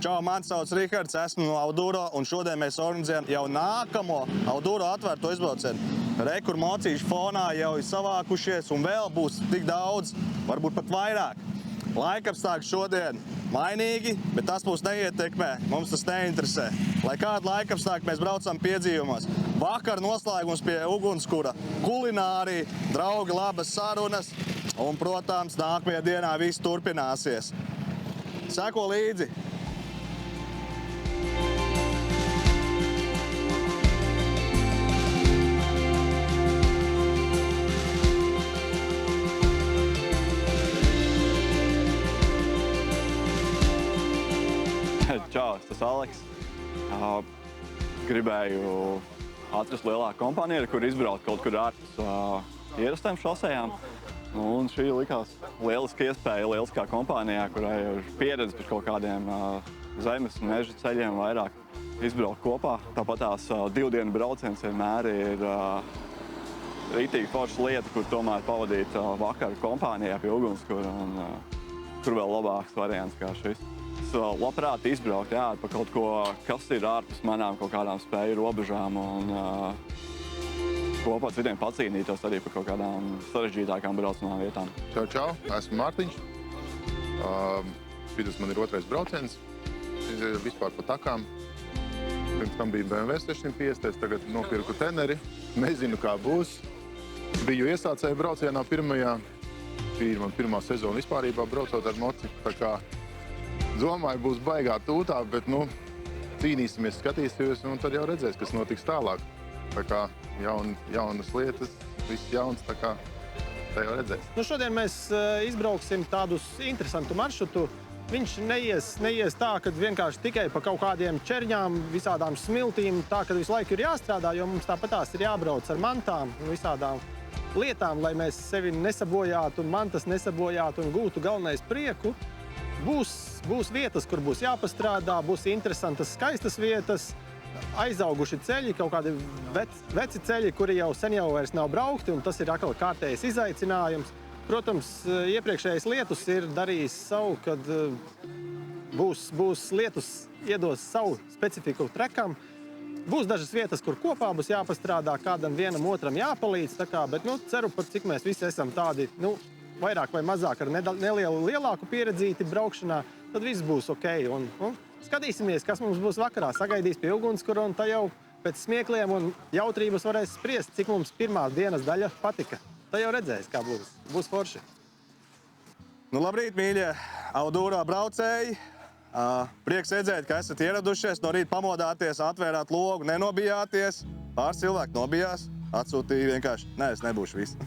Čau, mani sauc Rihards, esmu no Auduro, un šodien mēs organizējam jau nākamo Auduro atvērto izbraucienu. Kur mocīši fonā jau ir savākušies, un vēl būs tik daudz, varbūt pat vairāk. Laikapstākļi šodien mainīgi, bet tas mūs neietekmē, mums tas neinteresē. Lai kādu laikapstākļu mēs braucam piedzīvumos. Vakar noslēgums pie ugunskura, kulinārija, draugi, labas sarunas, un, protams, nākamajā dienā viss turpināsies. Seko līdzi! Čau, tas Aleks. Gribēju atrast lielāku kompāniju, kur izbraukt kaut kur ārpus ierastām šosejām. Un šī likās lieliska iespēja lieliskā kompānijā, kurai ir pieredze par kaut kādiem zemes un meža ceļiem vairāk izbraukt kopā. Tāpat tās 2 dienu brauciens vienmēr ir rītīgi forša lieta, kur tomēr pavadīt vakaru kompānijā pie ugunskura. Tur vēl labāks variants kā šis. Es labprāt izbraukt pa kaut ko, kas ir ārpus manām kaut kādām spēju robežām un kopā ar citiem pacīnītos arī par kaut kādām sarežģītākām braucamām vietām. Čau, esmu Mārtiņš. Šis man ir 2. brauciens. Vispār pa takām. Pirms tam bija BMW 650, tagad nopirku Teneri. Nezinu, kā būs. Biju iesācēju braucienā pirmajā. Šī ir man pirmā sezona vispārībā braucot ar moci. Tā kā domāju, būs baigā tūtā, bet, cīnīsimies, skatīsimies, un tad jau redzēs, kas notiks tālāk. Tā kā jaunas lietas, viss jauns, tā kā tā jau redzēs. Šodien mēs izbrauksim tādus interesantu maršrutu. Viņš neies tā, ka vienkārši tikai pa kaut kādiem čerņām, visādām smiltīm, tā, ka visu laiku ir jāstrādā, jo mums tāpatās ir jābrauc ar mantām un visādām lietām, lai mēs sevi nesabojātu un mantas nesabojātu un gūtu galvenais prieku. Būs vietas, kur būs jāpastrādā, būs interesantas, skaistas vietas, aizauguši ceļi, kaut kādi veci ceļi, kuri jau sen vairs nav braukti, un tas ir atkal kārtējs izaicinājums. Protams, iepriekšējais lietus ir darījis savu, kad būs lietus iedos savu specifiku trekam. Būs dažas vietas, kur kopā būs jāpastrādā, kādam vienam otram jāpalīdz, bet ceru, par cik mēs visi esam tādi, vairāk vai mazāk ar nelielu lielāku pieredzīti braukšanā, tad viss būs ok. Un skatīsimies, kas mums būs vakarā. Sagaidīs pie ugunskura, un tā jau pēc smiekliem un jautrības varēs spriest, cik mums pirmā dienas daļa patika. Tā jau redzēs, kā būs. Būs forši. Labrīt, mīļie Auduro braucēji. Prieks redzēt, ka esat ieradušies, no rīta pamodāties, atvērāt logu, nenobijāties. Pāris cilvēki nobijās, atsūtīja vienkārši. Nē, es nebūšu viss.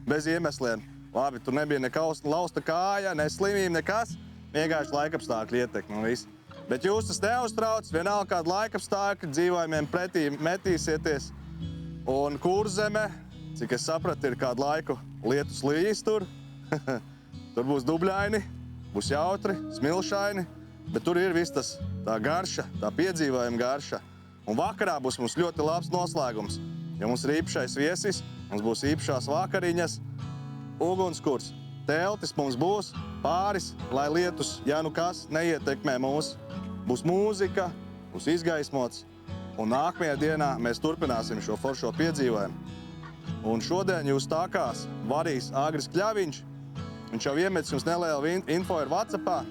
Bez iemesliem. Labi, tur nebija ne lausta kāja, ne slimība, nekas. Vienkārši laikapstākļi ietekmi un viss. Bet jūs tas neuztrauc, vienalga kādu laikapstākļu dzīvojumiem pretī metīsieties. Un Kurzeme, cik es sapratu, ir kādu laiku lietus līs tur. Tur būs dubļaini, būs jautri, smilšaini, bet tur ir viss tas tā garša, tā piedzīvojuma garša. Un vakarā būs mums ļoti labs noslēgums, jo mums ir īpašais viesis, mums būs īpašās vakariņas, ugunskurs, teltis mums būs, pāris, lai lietus, ja nu kas, neietekmē mūs. Būs mūzika, būs izgaismots, un nākamajā dienā mēs turpināsim šo foršo piedzīvojumu. Un šodien jūs tākās varīs Agris Kļaviņš. Viņš jau iemetis jums nelielu info ir WhatsAppā,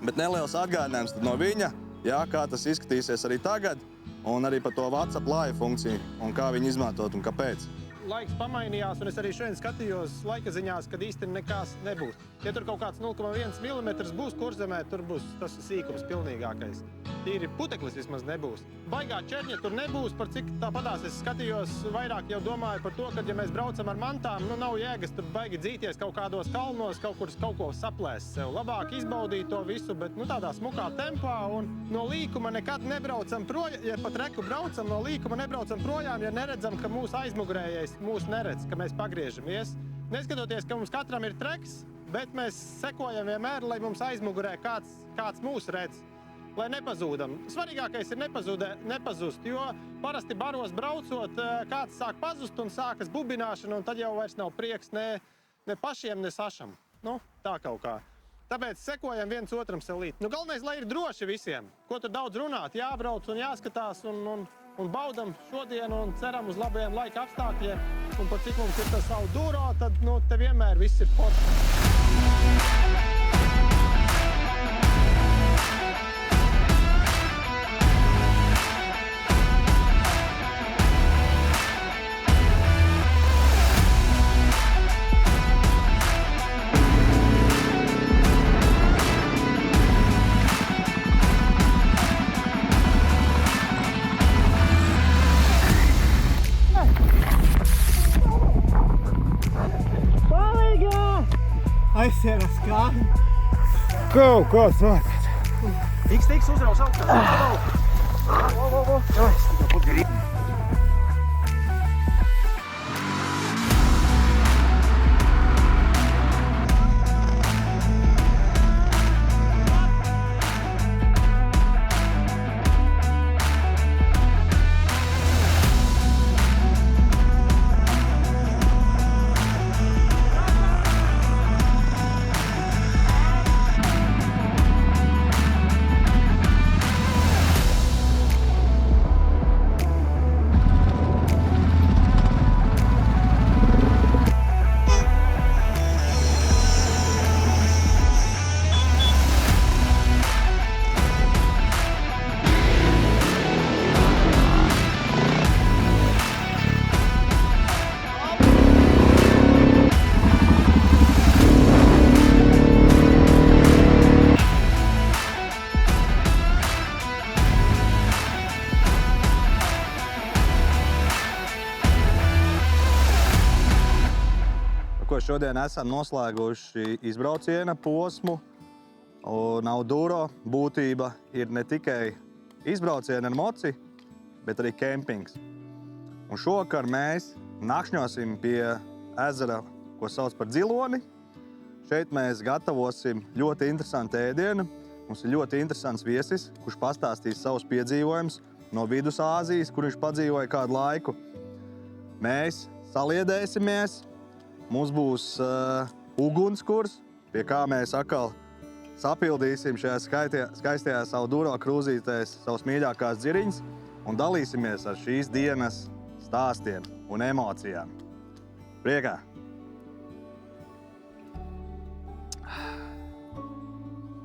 bet neliels atgādinājums no viņa, kā tas izskatīsies arī tagad, un arī par to WhatsApp live funkciju, un kā viņu izmantot un kāpēc. Laiks pamainījās, un es arī šodien skatījos laika ziņās, kad īsti nekas nebūs. Ja tur kaut kāds 0,1 mm būs Kurzemē, tur būs tas sīkums pilnīgākais. Tīri puteklis vismaz nebūs. Baigā čerņa tur nebūs, par cik tāpatās es skatījos, vairāk jau domāju par to, ka, ja mēs braucam ar mantām, nav jēgas tur baigi dzīties kaut kādos kalnos, kaut ko saplēst sev. Labāk izbaudīt to visu, bet tādā smukā tempā, un no līkuma nekad nebraucam projām, ja pat reku braucam, no līkuma nebraucam projām, ja neredzam, ka mūsu aizmugurējais mūs neredz, ka mēs pagriežamies. Neskatoties, ka mums katram ir treks, bet mēs sekojam vienmēr, lai mums aizmugurē kāds mūs redz. Lai nepazūdam. Svarīgākais ir nepazust, jo parasti baros braucot, kāds sāk pazust un sākas bubināšana, un tad jau vairs nav prieks ne pašiem, ne sašam. Tā kaut kā. Tāpēc sekojam viens otram sev līdzi. Nu, galvenais, lai ir droši visiem. Ko tur daudz runāt, jābrauc un jāskatās un baudam šodienu un ceram uz labiem laika apstākļiem. Un par cik mums ir tas savu dūro, tad te vienmēr viss ir forši. Aizsieras kāju. Kaut kāds vārds. Tiks uzraus augstā. Šodien esam noslēguši izbrauciena posmu, un Auduro būtība ir ne tikai izbrauciena ar moci, bet arī kempings. Un šovakar mēs nakšņosim pie ezera, ko sauc par Dziloni. Šeit mēs gatavosim ļoti interesantu ēdienu. Mums ir ļoti interesants viesis, kurš pastāstīs savus piedzīvojumus no Vidusāzijas, kur viņš padzīvoja kādu laiku. Mēs saliedēsimies. Mums būs ugunskurs, pie kā mēs atkal sapildīsim šajās skaistajās Auduro krūzītēs savas mīļākās dziriņas un dalīsimies ar šīs dienas stāstiem un emocijām. Priekā!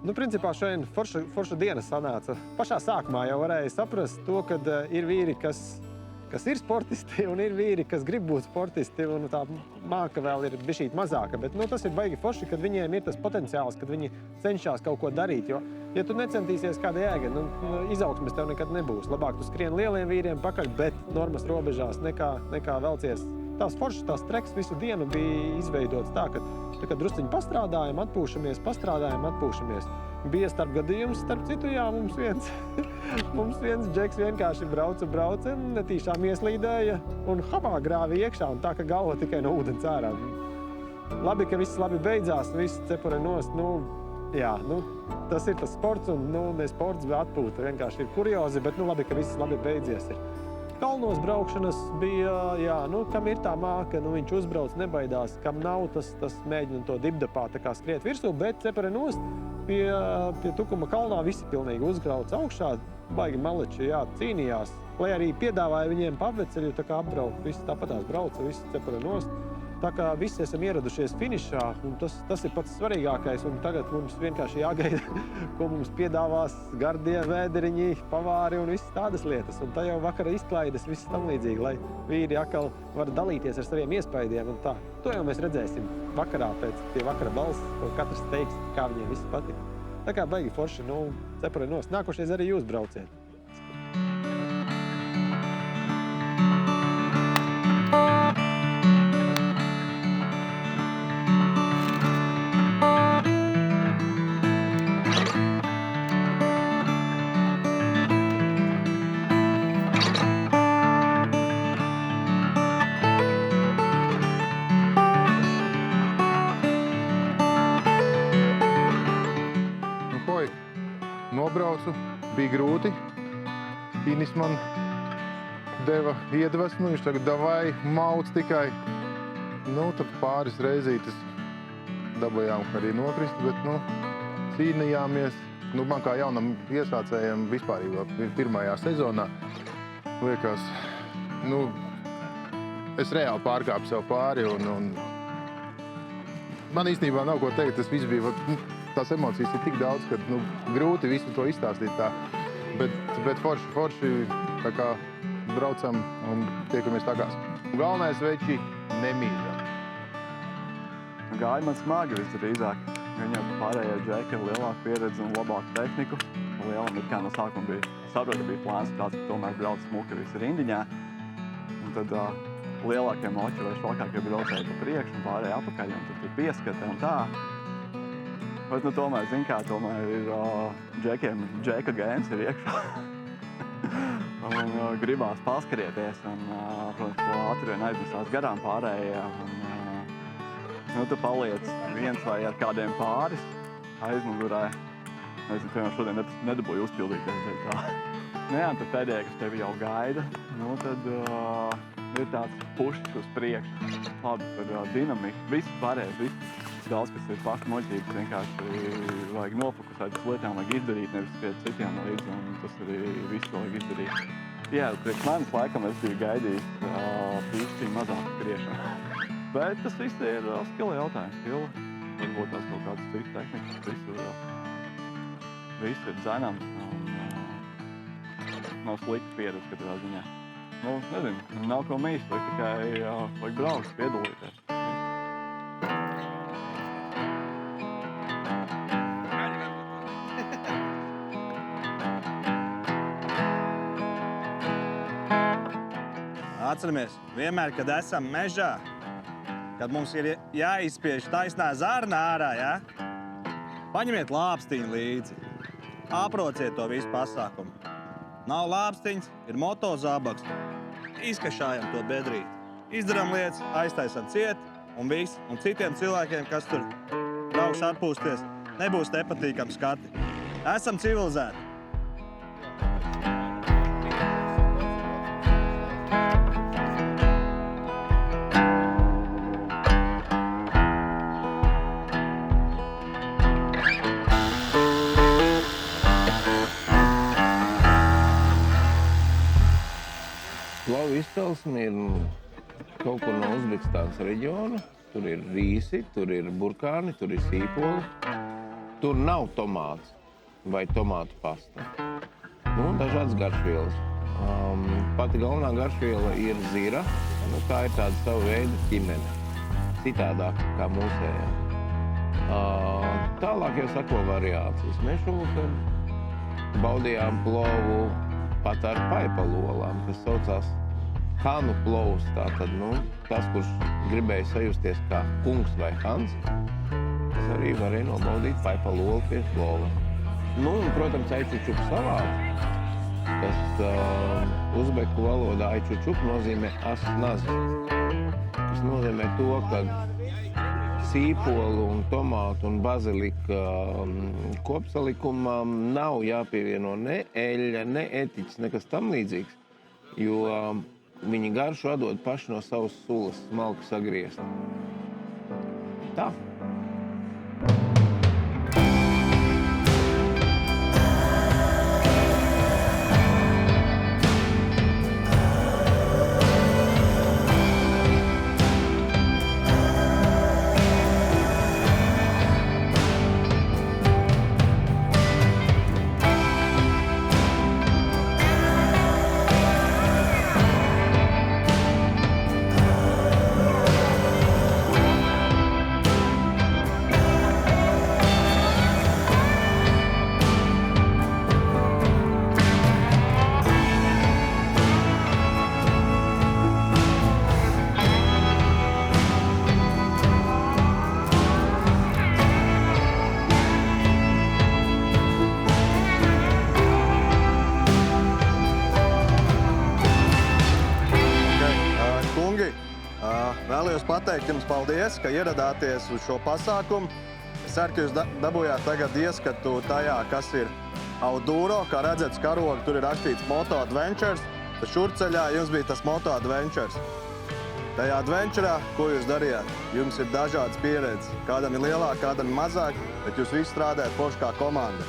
Nu, principā šodien forša diena sanāca. Pašā sākumā jau varēja saprast to, ka ir vīri, kas ir sportisti, un ir vīri, kas grib būt sportisti, un tā māka vēl ir bišķīt mazāka. Bet tas ir baigi forši, kad viņiem ir tas potenciāls, kad viņi cenšas kaut ko darīt. Jo, ja tu necentīsies kāda jēga, izaugsmes tev nekad nebūs. Labāk tu skrien lieliem vīriem pakaļ, bet normas robežās nekā velcies. Tās foršas, tās treks visu dienu bija izveidots tā, ka drusciņi pastrādājam, atpūšamies. Bija starp gadījums, starp citu, jā, mums viens džeks vienkārši brauca, netīšām ieslīdēja un habā grāvi iekšā, un tā, ka galva tikai no ūdens ārā. Labi, ka viss labi beidzās, viss cepure nost, tas ir tas sports, un ne sports, bet atpūta. Vienkārši ir kuriozi, bet labi, ka viss labi beidzies ir. Kalnos braukšanas bija, kam ir tā māka, viņš uzbrauc, nebaidās, kam nav, tas mēģina to dibdapā tā kā skriet virsū, bet cepure nost pie Tukuma kalnā visi pilnīgi uzgrauc augšā, baigi maleči, cīnījās, lai arī piedāvāja viņiem paveceļu, tā kā apbraukt, visi tāpatās brauca, visi cepure nost. Tā kā visi esam ieradušies finišā, un tas ir pats svarīgākais, un tagad mums vienkārši jāgaida, ko mums piedāvās gardie vēderiņi, pavāri un visas tādas lietas. Un tā jau vakara izklaides, viss tam līdzīgi, lai vīri atkal var dalīties ar saviem iespaidiem un tā. To jau mēs redzēsim vakarā pēc pie vakara balss, ko katrs teiks, kā viņiem viss patika. Tā kā baigi forši, cepure nost. Nākošais arī jūs brauciet. Nobraucu, bija grūti. Inis man deva iedvesmu, viņš tagad davai mauc tikai. Tad pāris reizītes dabājām arī nokrist, bet cīnījāmies. Nu, man kā jaunam iesācējam vispārībā pirmajā sezonā liekas, nu, es reāli pārkāpu sev pāri un man īstenībā nav ko teikt. Tas viss bija, tās emocijas ir tik daudz, ka grūti visu to izstāstīt tā. Bet forši tā kā braucam un tiekamies tagad. Galvenais veči nemīļam. Gāja man smagi visdrīzāk. Viņam pārējie džeki ar lielāku pieredzi un labāku tehniku. Lielam it kā no sākuma bija, saprotu, ka bija plāns tāds, ka tomēr brauc smuki visi rindiņā. Un tad lielākie moči vai švakākie braucēji pa priekšu un pārējie apakaļ, un tad ir pieskate un tā. Bet, tomēr, zin kā, tomēr ir džekiem, džeka gēns ir iekšā. Un gribās paskrieties, un, protams, to ātri vien aiznesās garām pārējie. Un, tu paliec viens vai ar kādiem pāris aizmugurē. Nezinu, piemēram, šodien nedabūju uzpildīties dēļ tā. Jā, tad pēdējie, kas tevi jau gaida, tad ir tāds pušs uz priekšu. Labi, par dinamiku, viss pārējais, viss. Daudz, kas ir paši muļķības, vienkārši vajag nofokusēt uz lietām, vajag izdarīt, nevis pie citiem līdzi, un tas arī viss, ko vajag izdarīt. Jā, priekš manis laikam es biju gaidījis pīšķiņu mazāk skriešanu. Bet tas viss ir skila jautājums, skila. Varbūt tās kaut kādas citas tehnikas, viss ir dzenams, un nav slikta pieredze katrā ziņā. Nezinu, nav ko mīst, tikai vajag braukt, piedalīties. Atceramies, vienmēr, kad esam mežā, kad mums ir jāizspiež taisnā zarna ārā, ja? Paņemiet lāpstiņu līdzi, aprociet to visu pasākumu. Nav lāpstiņas, ir motozābaks, izkašājam to bedrīt. Izdaram lietas, aiztaisam ciet, un viss, un citiem cilvēkiem, kas tur brauks atpūsties, nebūs nepatīkami skati. Esam civilizēti. Plovu izcelsme ir kaut kur no Uzbekistānas reģiona. Tur ir rīsi, tur ir burkāni, tur ir sīpoli. Tur nav tomāts vai tomātu pasta. Dažādas garšvielas. Pati galvenā garšviela ir zira. Tā ir tāda sava veida ķimene. Citādāk kā mūsējā. Tālāk jau sako variācijas. Mēs šovakar baudījām plovu pat ar paipalolām, kas saucās Hanu plovs. Tātad, tas, kurš gribēja sajusties kā kungs vai hans, tas arī varēja nobaudīt paipalolu pie plova. Un, protams, aičučup salāti, kas uzbeku valodā aičučup nozīmē asnazi, kas nozīmē to, ka sīpolu un tomātu un bazilika kopsalikumam nav jāpievieno ne eļļa, ne etiķis, nekas tam līdzīgs, jo viņi garšu atdod paši no savas sulas, smalki sagriezt. Tā. Vēlējos pateikt jums paldies, ka ieradāties uz šo pasākumu. Es ceru, ka jūs dabūjāt tagad ieskatu tajā, kas ir Auduro. Kā redzat, karogu tur ir rakstīts Moto Adventures. Tad šurceļā jums bija tas Moto Adventures. Tajā adventurā, ko jūs darījāt? Jums ir dažādas pieredzes. Kādam ir lielāk, kādam ir mazāk, bet jūs visi strādājat forši kā komanda.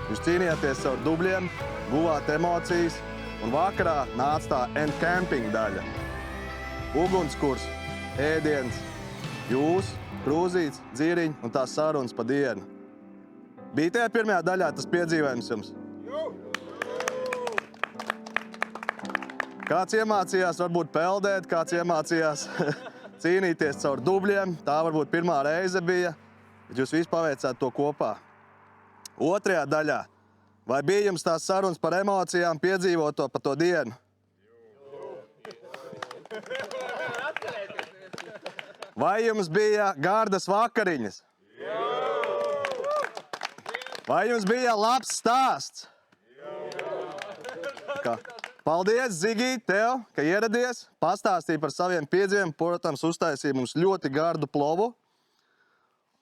Jūs cīnījāties caur dubļiem, guvāt emocijas, un vakarā nāca tā end camping daļa. Ugunskurs, ēdiens, jūs, krūzītes, dzīriņi un tās sarunas pa dienu. Bija tajā pirmajā daļā tas piedzīvojums jums? Kāds iemācījās varbūt peldēt, kāds iemācījās cīnīties caur dubļiem. Tā varbūt pirmā reize bija, bet jūs visi paveicāt to kopā. Otrajā daļā. Vai bija jums tās sarunas par emocijām, piedzīvot to pa to dienu? Vai jums bija gardas vakariņas? Vai jums bija labs stāsts? Kā? Paldies, Zigī, tev, ka ieradies, pastāstīji par saviem piedzīvumiem, protams, uztaisīji mums ļoti gardu plovu.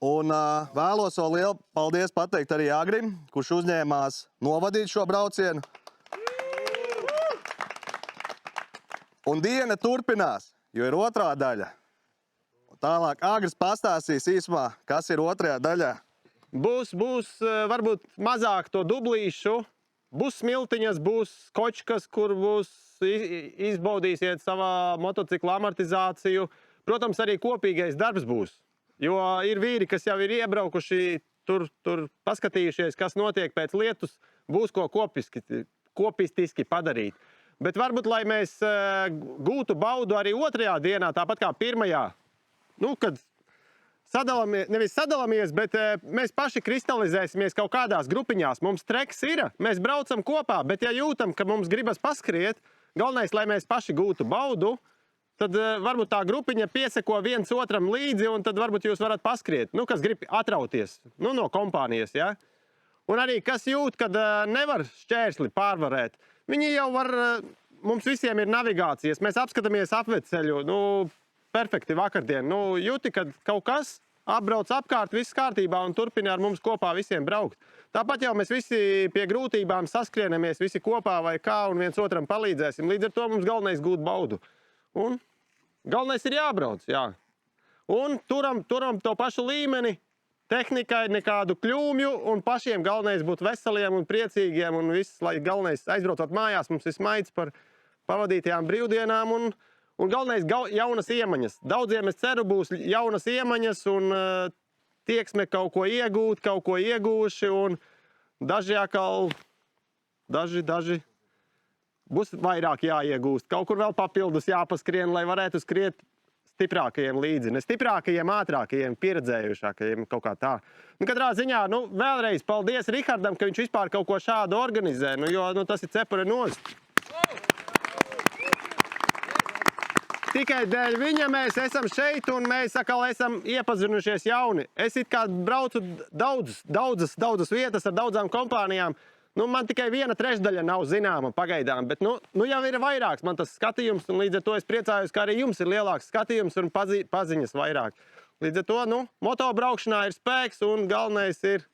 Un vēlos vēl lielu paldies pateikt arī Agrim, kurš uzņēmās novadīt šo braucienu. Un diena turpinās, jo ir otrā daļa. Tālāk Agris pastāstīs īsumā, kas ir otrajā daļā. Būs varbūt mazāk to dublīšu. Būs smiltiņas, būs kočkas, kur būs izbaudīsiet savā motocikla amortizāciju. Protams, arī kopīgais darbs būs. Jo ir vīri, kas jau ir iebraukuši, tur paskatījušies, kas notiek pēc lietus, būs ko kopistiski padarīt. Bet varbūt, lai mēs gūtu baudu arī otrajā dienā, tāpat kā pirmajā, kad nevis sadalāmies, bet mēs paši kristalizēsimies kaut kādās grupiņās. Mums treks ir, mēs braucam kopā, bet ja jūtam, ka mums gribas paskriet, galvenais, lai mēs paši gūtu baudu, tad varbūt tā grupiņa pieseko viens otram līdzi, un tad varbūt jūs varat paskriet, kas grib atrauties, no kompānijas, ja? Un arī, kas jūt, kad nevar šķērsli pārvarēt, viņi jau var, mums visiem ir navigācijas, mēs apskatāmies apveceļu, perfekti vakardien. Jūti, kad kaut kas apbrauc apkārt, viss kārtībā un turpina ar mums kopā visiem braukt. Tāpat jau mēs visi pie grūtībām saskrienamies, visi kopā vai kā un viens otram palīdzēsim. Līdz ar to mums galvenais gūt baudu. Un galvenais ir jābrauc, jā. Un turam to pašu līmeni, tehnikai nekādu kļūmju un pašiem galvenais būt veseliem un priecīgiem un viss, lai galvenais aizbraucot mājās, mums ir smaids par pavadītajām brīvdienām un galvenais jaunas iemaņas. Daudziem, es ceru, būs jaunas iemaņas un tieksme kaut ko iegūt, kaut ko iegūši un daži atkal, daži būs vairāk jāiegūst. Kaut kur vēl papildus jāpaskrien, lai varētu skriet stiprākajiem līdzi. Ne stiprākajiem, ātrākajiem, pieredzējušākajiem, kaut kā tā. Katrā ziņā, vēlreiz paldies Rihardam, ka viņš vispār kaut ko šādu organizē, jo tas ir cepure nost. Tikai dēļ viņa mēs esam šeit un mēs atkal esam iepazinušies jauni. Es it kā braucu daudzas vietas ar daudzām kompānijām. Man tikai 1/3 nav zināma pagaidām, bet jau ir vairāks man tas skatījums un līdz ar to es priecājos, ka arī jums ir lielāks skatījums un paziņas vairāk. Līdz ar to, motobraukšanā ir spēks un galvenais ir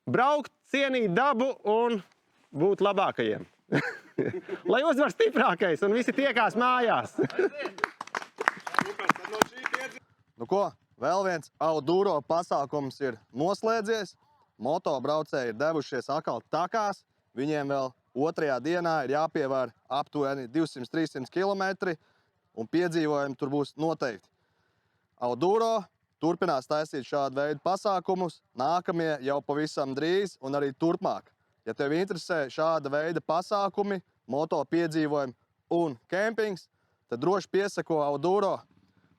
braukt, cienīt dabu un būt labākajiem. Lai uzvar stiprākais un visi tiekās mājās. Vēl viens Auduro pasākums ir noslēdzies. Motobraucēji ir devušies atkal takās. Viņiem vēl otrajā dienā ir jāpievēr aptuveni 200-300 km un piedzīvojumi tur būs noteikti. Auduro turpinās taisīt šādu veidu pasākumus. Nākamie jau pavisam drīz un arī turpmāk. Ja tev interesē šāda veida pasākumi, moto piedzīvojumi un kempings, tad droši piesako Auduro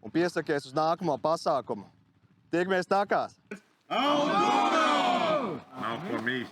un piesakies uz nākamo pasākumu. Tiekamies takās! Auduro! Nav ko mīst.